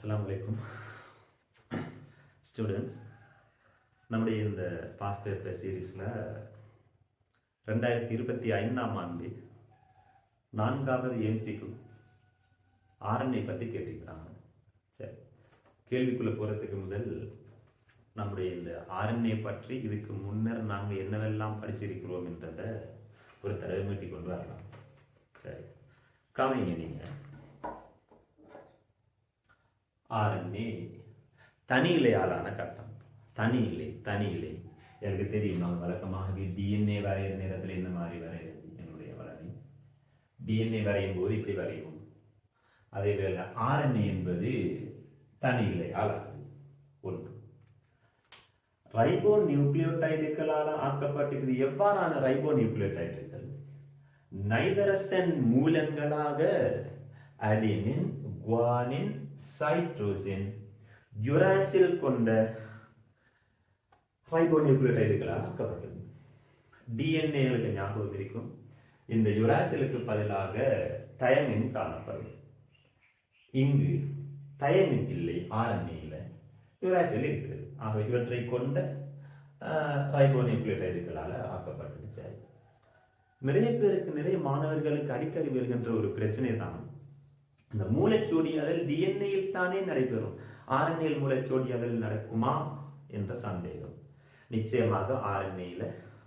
அஸ்ஸலாமு அலைக்கும் ஸ்டூடெண்ட்ஸ். நம்முடைய இந்த பாஸ்ட் பேப்பர் சீரீஸில் 2025ஆம் ஆண்டு 4வது எம்சிக்கு ஆர்என்ஏ பற்றி கேட்டிருக்கிறாங்க. சரி, கேள்விக்குள்ளே போகிறதுக்கு முதல் நம்முடைய இந்த ஆர்என்ஏ பற்றி இதுக்கு முன்னர் நாங்கள் என்னவெல்லாம் படிச்சிருக்கிறோம் என்றதை ஒரு தடவை மீட்டி கொண்டு வரலாம். சரி, கவனிங்க. நீங்கள் ஆர்என்ஏ தனி இலையாலான கட்டம். தனி இலை எனக்கு தெரியும். நான் வழக்கமாகவே டிஎன்ஏ வரைகிற நேரத்தில் இந்த மாதிரி வரைகிறது என்னுடைய வரை. டிஎன்ஏ வரையும் போது இப்படி வரையும். அதே வேளை ஆர்என்ஏ என்பது தனி இலையாலானது. ஒன்று, ரைபோ நியூக்ளியோடைடுகளால் ஆக்கப்பட்டிருக்கிறது. எவ்வாறான ரைபோ நியூக்ளியோடைடுகள்? நைதரசன் மூலங்களாக அடினின், குவானின், சைட்ரோசின், யுராசில் கொண்ட ரைபோநியூக்ளியோடைடுகளால் ஆக்கப்பட்டது. டிஎன்ஏகளுக்கு ஞாபகம் இருக்கும். இந்த யுராசிலுக்கு பதிலாக தயமின் காணப்படும். இங்கு தயமின் இல்லை, ஆர்என்ஏல யுராசில் இருக்கிறது. ஆக இவற்றை கொண்ட ரைபோநியூக்ளியோடைடுகளால் ஆக்கப்பட்டது. சரி, நிறைய பேருக்கு, நிறைய மாணவர்களுக்கு அடிக்கடி வருகின்ற ஒரு பிரச்சனை தான் இந்த மூலச்சோடியாதல் டிஎன்ஏயில் தானே நடைபெறும், ஆர்என்ஏயில் மூலச்சோடியாதல் நடக்குமா என்ற சந்தேகம். நிச்சயமாக ஆர்என்ஏல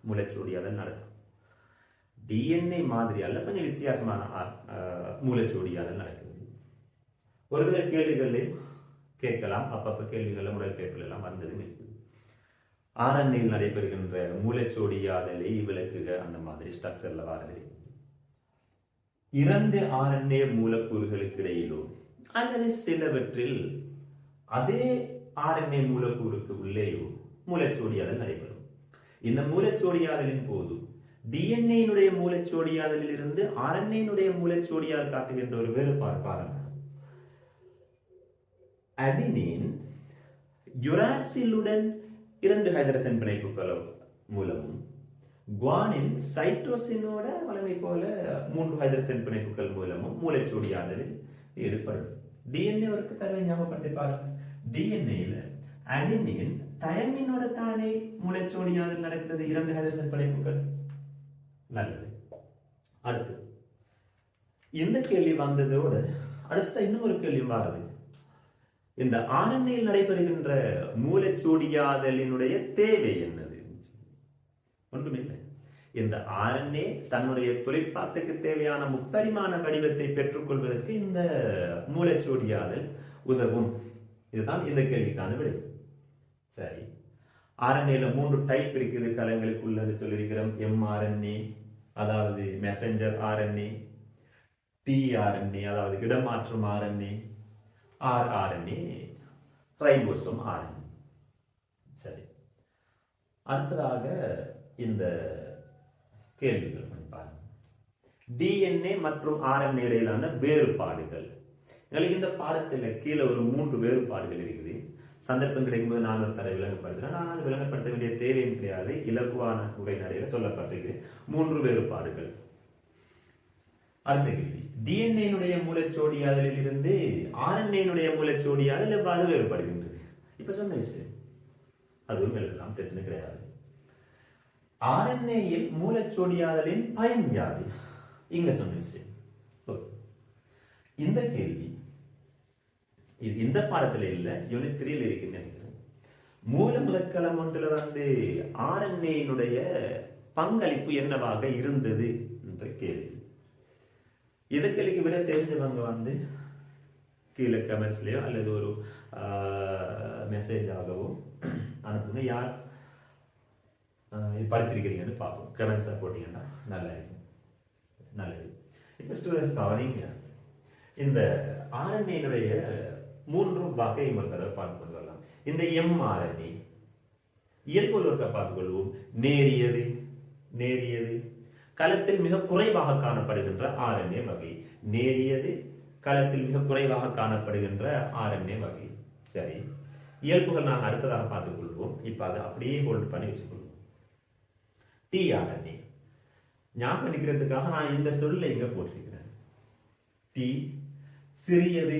மூலச்சோடியாதல் நடக்கும். டிஎன்ஏ மாதிரி அல்ல, கொஞ்சம் வித்தியாசமான மூலச்சோடியாதல் நடக்குது. ஒருவேளை கேள்விகளையும் கேட்கலாம். அப்பப்ப கேள்விகள் முதல் பேப்பர் எல்லாம் வந்ததும் இருக்குது. ஆர்என்ஏயில் நடைபெறுகின்ற மூலச்சோடியாதலை விளக்குக, அந்த மாதிரி ஸ்ட்ரக்சர்ல வரது. இரண்டு ஆர்என்ஏ மூலக்கூறுகளுக்கு இடையிலோ அல்லது சிலவற்றில் அதே ஆர்என்ஏ மூலக்கூறுக்கு உள்ளேயோ மூலச்சோடியாதல் நடைபெறும். இந்த மூலச்சோடியாதலின் போது டிஎன்ஏனுடைய மூலச்சோடியாதலில் இருந்து ஆர்என்ஏனுடைய மூலச்சோடியாதல் காட்டுகின்ற ஒரு வேறுபாடு பாருங்கள். அடினின் யுராசிலுடன் 2 ஹைட்ரஜன் பிணைப்புகள் மூலமும், குவானின் சைட்ரோசினோட வலிமை போல 3 ஹைட்ரஜன் பிணைப்புகள் மூலமும் மூலச்சோடியாதலில் ஈடுபடும். டிஎன்ஏவுக்கு தரவை ஞாபகப்படுத்தி பாருங்க. டிஎன்ஏல அடினின் தயமினோட தானே மூலச்சோடியாதல் நடக்கிறது, 2 ஹைட்ரஜன் பிணைப்புகள். நல்லது. அடுத்து இந்த கேள்வி வந்ததோடு அடுத்த இன்னும் ஒரு கேள்வி வருது. இந்த ஆர்என்ஏயில் நடைபெறுகின்ற மூலச்சோடியாதலினுடைய தேவை என்னது? ஒன்றுமில்லை. இந்த ஆர்என்ஏ தன்னுடைய தொழிற்பாட்டுக்கு தேவையான முப்பரிமாண வடிவத்தை பெற்றுக்கொள்வதற்கு இந்த மூலச்சோடியாதல் உதவும். இதுதான் இந்த கேள்விக்கான விடை. சரி, ஆர்என்ஏல 3 டைப் இருக்குது. கலங்களுக்குள்ளது சொல்லியிருக்கிறோம். எம்ஆர்என்ஏ அதாவது மெசஞ்சர் ஆர்என்ஏ, டிஆர்என்ஏ அதாவது இடமாற்றும் ஆர்என்ஏ, ஆர்ஆர்என்ஏ ரைபோசோம் ஆர்என்ஏ. சரி, அடுத்ததாக இந்த கேள்விகள் பாருங்க. டிஎன்ஏ மற்றும் ஆர்என்ஏ இடையிலான வேறுபாடுகள். எங்களுக்கு இந்த பாடத்தில் கீழே ஒரு 3 வேறுபாடுகள் இருக்குது. சந்தர்ப்பம் கிடைக்கும்போது நான் ஒரு தடவை விளங்கப்படுத்துறேன். நான் அது விளங்கப்படுத்த வேண்டிய தேவையும் கிடையாது, இலகுவான உரைநடையில சொல்லப்பட்டிருக்கு. 3 வேறுபாடுகள். அடுத்த கேள்வி, டிஎன்ஏனுடைய மூலச்சோடியாதலில் இருந்து ஆர்என்ஏனுடைய மூலச்சோடியாதல் எவ்வாறு வேறுபடுகின்றது? இப்ப சொன்ன விஷயம் அதுவும் எழுதலாம், பிரச்சனை கிடையாது. ஆர்என்ஏயில் மூலச்சோடியாதலின் பயன் யாது? இங்க சொன்ன விஷயம். இந்த கேள்வி இந்த பாடத்துல இல்ல, யூனிட் 3ல இருக்குன்னு நினைக்கிறேன். மூல முலக்கலம் ஒன்றுல ஆர்என்ஏனுடைய பங்களிப்பு என்னவாக இருந்தது என்ற கேள்வி. இந்த கேள்விக்கு விட தெரிஞ்சவங்க கீழே கமெண்ட்ஸ்லயோ அல்லது ஒரு மெசேஜாகவோ அனுப்புங்க. யார் படிச்சிருக்கிறீங்கன்னு பார்ப்போம். கமெண்ட்ஸை போட்டீங்கன்னா நல்லது. இப்போ ஸ்டூடெண்ட்ஸ் கவனிங்க. இந்த ஆர்என்ஏனுடைய 3 வகை ஒரு தடவை பார்த்து கொண்டு வரலாம். இந்த எம்ஆர்என்ஏ இயல்புல இருக்க பார்த்துக் கொள்வோம். நேரியது களத்தில் மிக குறைவாக காணப்படுகின்ற ஆர்என்ஏ வகை. நேரியது களத்தில் மிக குறைவாக காணப்படுகின்ற ஆர்என்ஏ வகை. சரி, இயல்புகள் நாங்கள் அடுத்ததாக பார்த்துக் கொள்வோம். இப்ப அதை அப்படியே ஹோல்ட் பண்ணி வச்சுக்கொள்வோம். டிஆர்என்ஏ ஞாபகம் நிற்கிறதுக்காக நான் இந்த சொல்ல இங்க போட்டிருக்கிறேன். டி சிறியது,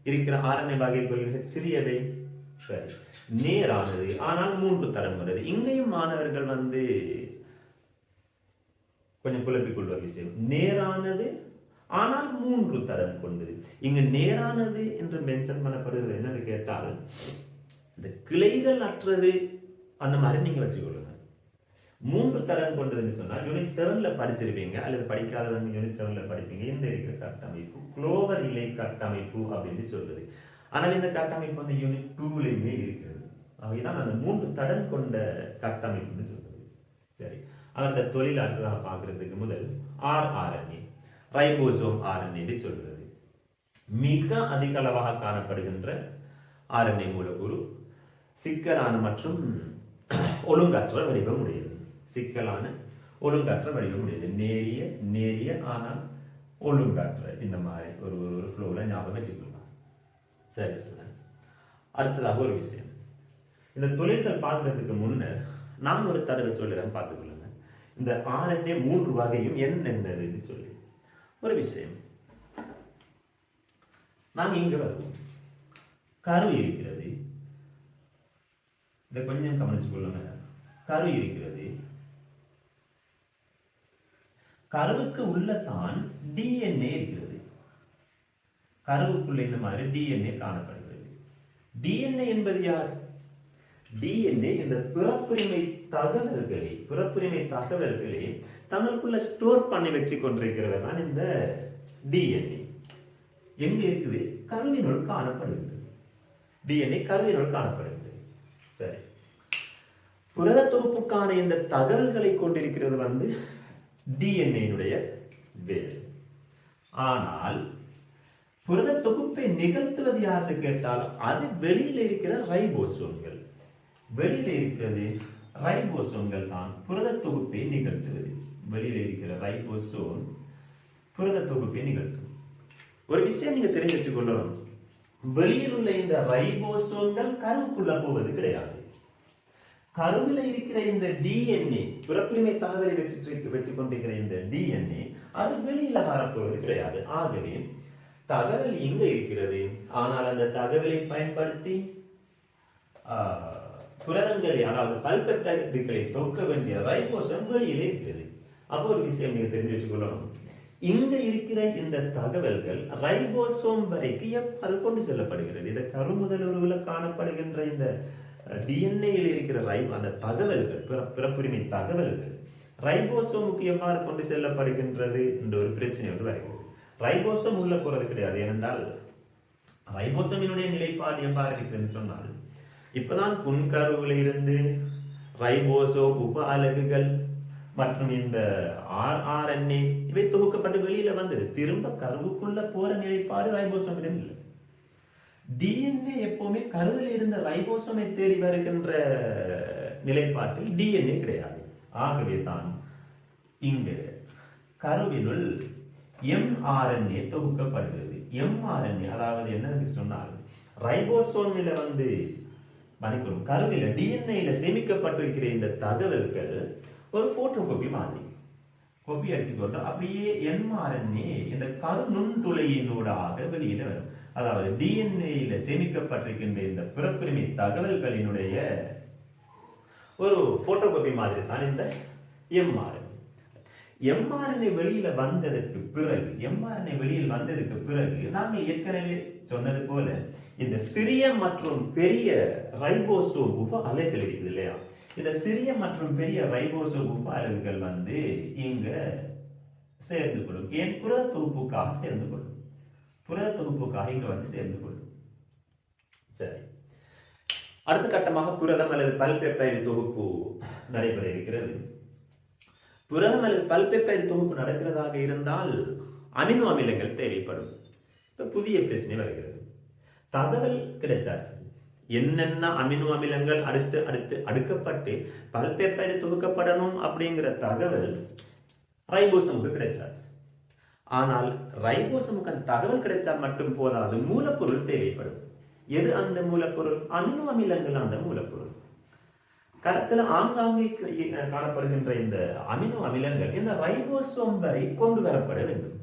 இருக்கிற RNA வகைகள் சிறியவை. சரி, நேரானது ஆனால் 3 தரம் வருது. இங்கேயும் மாணவர்கள் கொஞ்சம் குழப்பிக் கொள்ற விஷயம், நேரானது ஆனால் 3 தரம் கொண்டது. இங்கு நேரானது என்று மென்ஷன் பண்ணப்படுகிறது என்னன்னு கேட்டால், இந்த கிளைகள் அற்றது அந்த மாதிரி நீங்க வச்சுக்கொள்ளுங்க. 3 தரம் கொண்டதுன்னு சொன்னா யூனிட் 7ல படிச்சிருப்பீங்க, அல்லது படிக்காதவங்க யூனிட் 7ல படிப்பீங்க. இந்த இருக்கிற கட்டமைப்பு குளோவர் இலை கட்டமைப்பு அப்படின்னு சொல்றது. ஆனால் இந்த கட்டமைப்பு யூனிட் 2லயுமே இருக்கிறது. அவைதான் அந்த 3 தடம் கொண்ட கட்டமைப்புன்னு சொல்றது. சரி, அவருடைய தொழிலாளர்களாக பார்க்கறதுக்கு முதல் RNA, ரைபோசோம் RNA என்று சொல்றது. மிக அதிக அளவாக காணப்படுகின்ற RNA மூலக்கூறு சிக்கலான மற்றும் ஒழுங்கற்ற வடிவம் உடையது. சிக்கலான ஒழுங்கற்ற வடிவம் உடையது. நேரிய ஆனால் ஒழுங்கற்ற, இந்த மாதிரி ஒரு ஃப்ளோல ஞாபகம் வச்சுக்கலாம். சரி ஸ்டூடெண்ட்ஸ், அடுத்ததாக ஒரு விஷயம், இந்த தொழில்கள் பார்க்கறதுக்கு முன்னர் நான் ஒரு தடவை சொல்லிடுறேன், பார்த்துக்கொள்ளுங்க. இந்த RNA 3 வகையும் என்னென்னதுன்னு சொல்லி ஒரு விஷயம். நாங்கள் இங்க வருவோம், கரு இருக்கிறது. இதை கொஞ்சம் கவனிச்சு கொள்ளுங்க. கரு இருக்கிறது, கருவுக்கு உள்ளதான் DNA இருக்கிறது. கருவுக்குள்ள இந்த மாதிரி DNA காணப்படுகிறது. DNA என்பது யார்? DNA இந்த பிறப்புரிமை தகவல்களை தங்களுக்குள்ள ஸ்டோர் பண்ணி வச்சு கொண்டிருக்கிறவர் தான் இந்த DNA. எங்க இருக்குது? கருவினுள் காணப்படுகிறது. DNA கருவினுள் காணப்படுகிறது. சரி, புரத தொகுப்புக்கான இந்த தகவல்களை கொண்டிருக்கிறது DNA வேறு. ஆனால் புரத தொகுப்பை நிகழ்த்துவது யாருன்னு கேட்டால் அது வெளியில இருக்கிற ரைபோசோம்கள். வெளியில இருக்கிறது ரைபோசோம்கள் தான் புரத தொகுப்பை நிகழ்த்துவது. வெளியில இருக்கிற ரைபோசோம் புரத தொகுப்பை நிகழ்த்தும். ஒரு விஷயம் நீங்க தெரிஞ்சு வச்சுக்கொள்ளணும், வெளியில் உள்ள இந்த ரைபோசோம்கள் கருவுக்குள்ள போவது கிடையாது. கருவில இருக்கிற இந்த DNA, பிறப்புரிமை தகவலை வச்சு கொண்டிருக்கிற இந்த DNA அது வெளியில வரப்போவது கிடையாது. ஆகவே தகவல் இங்க இருக்கிறது, ஆனால் அந்த தகவலை பயன்படுத்தி புரதங்களை, அதாவது பல்பெப்டைடுகளை தொக்க வேண்டிய ரைபோசோம் வெளியில இருக்கிறது. அப்போ ஒரு விஷயம் நீங்க தெரிஞ்சு வச்சுக்கொள்ளணும், இங்க இருக்கிற இந்த தகவல்கள் ரைபோசோம் வரைக்கும் எவ்வாறு கொண்டு செல்லப்படுகிறது. இந்த கருமுதல் உருவுல காணப்படுகின்ற இந்த டிஎன்ஏயில் இருக்கிற அந்த தகவல்கள், பிறப்புரிமை தகவல்கள் ரைபோசோமுக்கு எவ்வாறு கொண்டு செல்லப்படுகின்றது என்ற ஒரு பிரச்சனை ஒன்று வருகிறது. ரைபோசோம் உள்ள போறது கிடையாது. ஏனென்றால் ரைபோசோமினுடைய நிலைப்பாடு எவ்வாறு இருக்குன்னு சொன்னால், இப்பதான் புன்கருவில் இருந்து ரைபோசோம் உப அலகுகள் மற்றும் இந்த RNA இவை தொகுக்கப்பட்டு வெளியில வந்தது. திரும்ப கருவுக்குள்ள போற நிலைப்பாடு ரைபோசோமிடம் இல்லை. DNA எப்பவுமே கருவில் இருந்த ரைபோசோமை தேடி வருகின்ற நிலைப்பாட்டில் DNA கிடையாது. ஆகவே தான் இங்கு கருவினுள் mRNA தொகுக்கப்படுகிறது. mRNA அதாவது என்னன்னு சொன்னால், ரைபோசோமில கருவில DNA சேமிக்கப்பட்டிருக்கிற இந்த தகவல்கள் ஒரு போட்டோ காப்பி மாதிரி காப்பி அடிச்சுக்கொண்டு அப்படியே mRNA இந்த கரு நுண்துளையினூடாக வெளியில வரும். அதாவது DNA சேமிக்கப்பட்டிருக்கின்ற இந்த பிறப்புரிமை தகவல்களினுடைய ஒரு போட்டோ காப்பி மாதிரி தான் இந்த mRNA வெளியில வந்ததற்கு பிறகு நாங்கள் ஏற்கனவே சொன்னது போல இந்த சிறிய மற்றும் பெரிய ரைபோசோம் உப அலைகள் இருக்குது இல்லையா, இந்த சிறிய மற்றும் பெரிய ரைபோசோம் உப அலைகள் இங்க சேர்ந்து கொள்ளும். ஏன்? புரத தொகுப்புக்காக சேர்ந்து கொள்ளும். புரத தொகுப்புக்காக இங்க சேர்ந்து கொள்ளும். சரி, அடுத்த கட்டமாக புரதம் அல்லது பல்பெப்டைடு தொகுப்பு நடைபெற இருக்கிறது. புரதம் அல்லது பல்பெப்டைடு தொகுப்பு நடக்கிறதாக இருந்தால் அமினோ அமிலங்கள் தேவைப்படும். இப்ப புதிய பிரச்சனை வருகிறது. தகவல் கிடைச்சாச்சு, என்னென்ன அமினோ அமிலங்கள் அடுத்து அடுத்து அடுக்கப்பட்டு பல்பெப்டைடு தொகுக்கப்படணும் அப்படிங்கிற தகவல் ரைபோசோமுக்கு கிடைச்சாச்சு. ஆனால் ரைபோசோமுக்கு அந்த தகவல் கிடைச்சால் மட்டும் போதாது, மூலப்பொருள் தேவைப்படும். எது அந்த மூலப்பொருள்? அமினோ அமிலங்கள் அந்த மூலப்பொருள். களத்துல ஆங்காங்கே காணப்படுகின்ற இந்த அமினோ அமிலங்கள் இந்த ரைபோசோம் வரை கொண்டு வரப்பட வேண்டும்.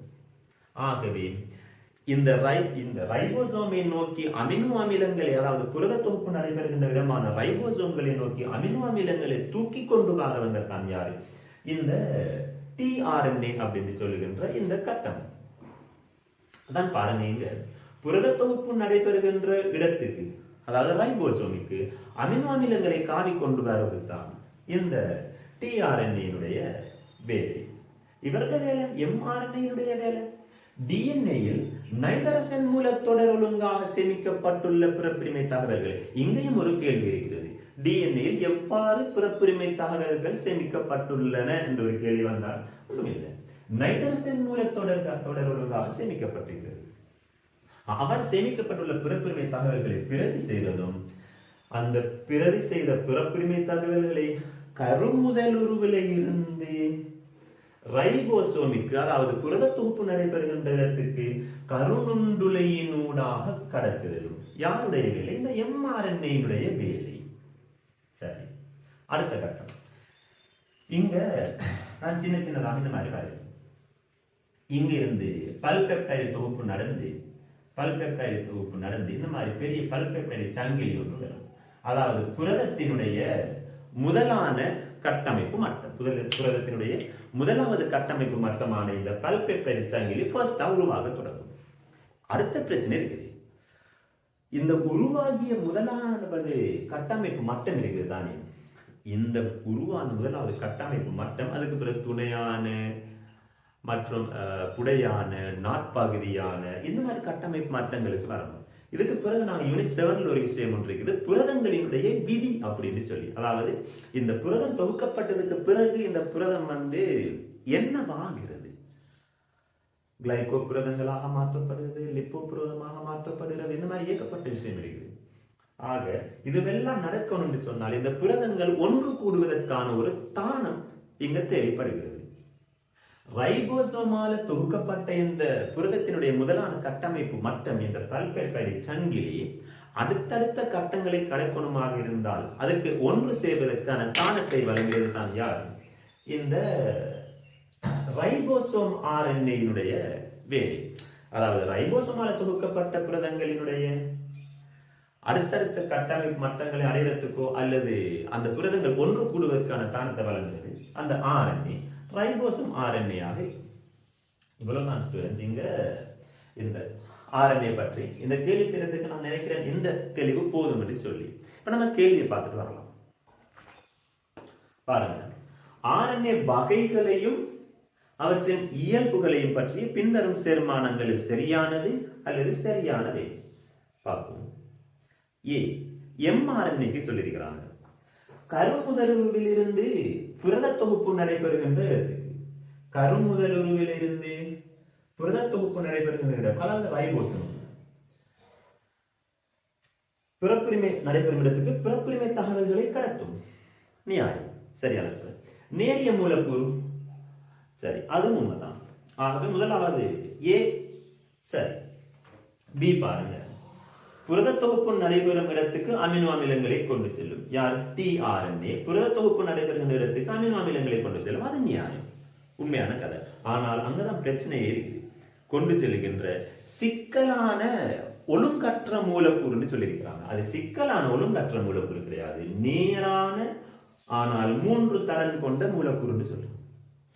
ஆகவே இந்த ரைபோசோமை நோக்கி அமினோ அமிலங்களை, அதாவது புரத தொகுப்பு நடைபெறுகின்ற விதமான ரைபோசோம்களை நோக்கி அமினோ அமிலங்களை தூக்கி கொண்டு வாரவங்க தான் யாரு? இந்த tRNA அப்படின்னு சொல்லுகின்ற இந்த கட்டம். அதான் பாருங்க, புரத தொகுப்பு நடைபெறுகின்ற இடத்துக்கு, அதாவது ரைபோசோமுக்கு அமினோ அமிலங்களை காவி கொண்டு வருவது தான் இந்த tRNA வேலை. இவருடைய வேலை mRNA வேலை. டிஎன்ஏயில் நைதரசன் மூலத்தொடர் ஒழுங்காக சேமிக்கப்பட்டுள்ள பிறப்புரிமை தகவல்கள். இங்கேயும் ஒரு கேள்வி இருக்கிறது. டிஎன்ஏயில் எவ்வாறு பிறப்புரிமை தகவல்கள் சேமிக்கப்பட்டுள்ளன என்று ஒரு கேள்வி வந்தால் ஒன்றுமில்லை, நைதரசன் மூலத்தொடர் ஒழுங்காக சேமிக்கப்பட்டிருக்கிறது. அவர் சேமிக்கப்பட்டுள்ள பிறப்புரிமை தகவல்களை பிரதி செய்ததும், அந்த பிரதி செய்த பிறப்புரிமை தகவல்களை கருமுதலுருவில இருந்து ரைபோசோமிற்கு, அதாவது புரத தொகுப்பு நடைபெறுகின்ற இடத்துக்கு கருநுண்டுளையினூடாக கடத்துதலும் யாருடைய வேலை? இந்த mRNA வேலை. சரி, அடுத்த கட்டம். இங்க நான் சின்னதாக இந்த மாதிரி வரையும். இங்க இருந்து பல்பெப்டைடு தொகுப்பு நடந்து இந்த மாதிரி பெரிய பல்பெப்டைடு சங்கிலி ஒன்று வரும். அதாவது புரதத்தினுடைய முதலான கட்டமைப்பு மட்டம், புரதத்தினுடைய முதலாவது கட்டமைப்பு மட்டமான இந்த பல்பெப்டைடு சங்கிலி ஃபர்ஸ்டா உருவாக தொடங்கும். அடுத்த பிரச்சனை இருக்குது, இந்த உருவாகிய முதலாவது கட்டமைப்பு மட்டம் இருக்குது தானே, இந்த உருவான முதலாவது கட்டமைப்பு மட்டம் அதுக்கு பிறகு துணையான மற்றும் புடையான நாட்பகுதியான இந்த மாதிரி கட்டமைப்பு மட்டங்களுக்கு வரணும். இதுக்கு பிறகு நான் யூனிட் 7ல ஒரு விஷயம் ஒன்று இருக்குது, புரதங்களினுடைய விதி அப்படின்னு சொல்லி. அதாவது இந்த புரதம் தொகுக்கப்பட்டதுக்கு பிறகு இந்த புரதம் என்னவாகிறது? கிளைகோ புரதங்களாக மாற்றப்படுகிறது, லிப்போ புரதமாக மாற்றப்படுகிறது, இந்த மாதிரி ஏகப்பட்ட விஷயம் இருக்குது. ஆக இதுவெல்லாம் நடக்கணும்னு சொன்னால் இந்த புரதங்கள் ஒன்று கூடுவதற்கான ஒரு தானம் இங்க தேவைப்படுகிறது. ரைபோசோமால தொகுக்கப்பட்ட இந்த புரதத்தினுடைய முதலான கட்டமைப்பு மட்டம், இந்த பல்பெப்டைடு சங்கிலி அடுத்தடுத்த கட்டங்களை கடக்கணுமாக இருந்தால் அதுக்கு ஒன்று சேர்வதற்கான தானத்தை வழங்கியது தான் யார்? இந்த ரைபோசோம் RNA வேலை. அதாவது ரைபோசோமால தொகுக்கப்பட்ட புரதங்களினுடைய அடுத்தடுத்த கட்டமைப்பு மட்டங்களை அடையறதுக்கோ அல்லது அந்த புரதங்கள் ஒன்று கூடுவதற்கான தானத்தை வழங்குகிறது அந்த RNA, ரைபோசோம் RNA ஆக. இவ்வளவுதான் ஸ்டூடெண்ட்ஸ் இங்க இந்த RNA பற்றி இந்த கேள்வி செய்யறதுக்கு நான் நினைக்கிறேன் இந்த தெளிவு போதும் என்று சொல்லி இப்ப நம்ம கேள்வியை பார்த்துட்டு வரலாம். பாருங்க, RNA வகைகளையும் அவற்றின் இயல்புகளையும் பற்றி பின்வரும் சேர்மானங்களில் சரியானது அல்லது சரியானவை பார்ப்போம். mRNA சொல்லியிருக்கிறாங்க, கருமுதலுருவிலிருந்து புரத தொகுப்பு நடைபெறுகின்ற இடத்துக்கு, கருமுதலுருவிலிருந்து புரத தொகுப்பு நடைபெறுகின்ற இடம், அதாவது ரைபோசோம் பிறப்புரிமை நடைபெறும் இடத்துக்கு பிறப்புரிமை தகவல்களை கடத்தும். நியாயம், சரியானது. நேரிய மூலக்கூறு, சரி, அதுவும் உண்மைதான். ஆகவே முதலாவது A சரி. B பாருங்க, புரத தொகுப்பு நடைபெறும் இடத்துக்கு அமினோ அமிலங்களை கொண்டு செல்லும். யார்? tRNA. புரத தொகுப்பு நடைபெறுகின்ற இடத்துக்கு அமினோ அமிலங்களை கொண்டு செல்லும். அது நியாயம், உண்மையான கதை. ஆனால் அங்கதான் பிரச்சனையே இருக்கு. கொண்டு செல்கின்ற சிக்கலான ஒழுங்கற்ற மூலக்கூறுன்னு சொல்லியிருக்கிறாங்க. அது சிக்கலான ஒழுங்கற்ற மூலக்கூறு கிடையாது, நேரான ஆனால் 3 தளம் கொண்ட மூலக்கூறுன்னு சொல்லுங்க.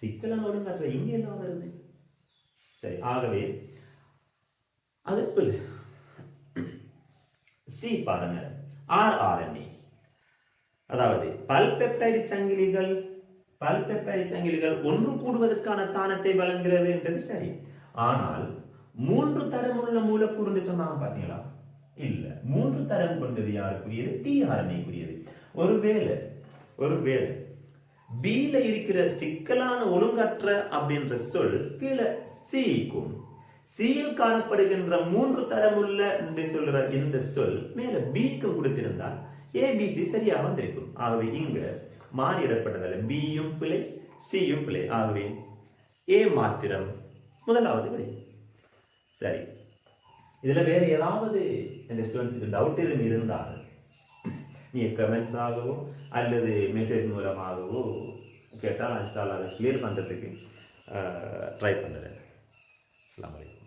சிக்கலான ஒழுங்கற்ற இங்க எல்லாம் வருது. சரி, ஆகவே அதுக்கு சி பாருங்க, rRNA. அதாவது பல்பெப்டைடு சங்கிலிகள் ஒன்று கூடுவதற்கான தானத்தை வழங்குகிறது என்றது சரி. ஆனால் 3 தரம் உள்ள மூலக்கூறு சொன்னாங்க பாத்தீங்களா? இல்ல, 3 தரம் கொண்டது யாருக்குரியது? tRNA குறியது. ஒருவேளை B-ல இருக்கிற சிக்கலான ஒழுங்கற்ற அப்படின்ற சொல் கீழே C-க்கும், C-யில் காணப்படுகின்ற 3 தரமுள்ள என்று சொல்ற இந்த சொல் மேல B-க்கு கொடுத்திருந்தால் ABC சரியாக வந்திருக்கும். ஆகவே இங்க மாறிடப்பட்டதால B-யும் பிழை, C-யும் பிழை. ஆகவே A மாத்திரம் முதலாவது விடை. சரி, இதுல வேற ஏதாவது இந்த ஸ்டூடெண்ட்ஸுக்கு டவுட் எதுவும் இருந்தால் நீ கமெண்ட்ஸ் ஆகவோ அல்லது மெசேஜ் மூலமாகவோ கேட்டால் நான் அதை கிளியர் பண்ணுறதுக்கு ட்ரை பண்ணுறேன். அஸ்ஸலாமு அலைக்கும்.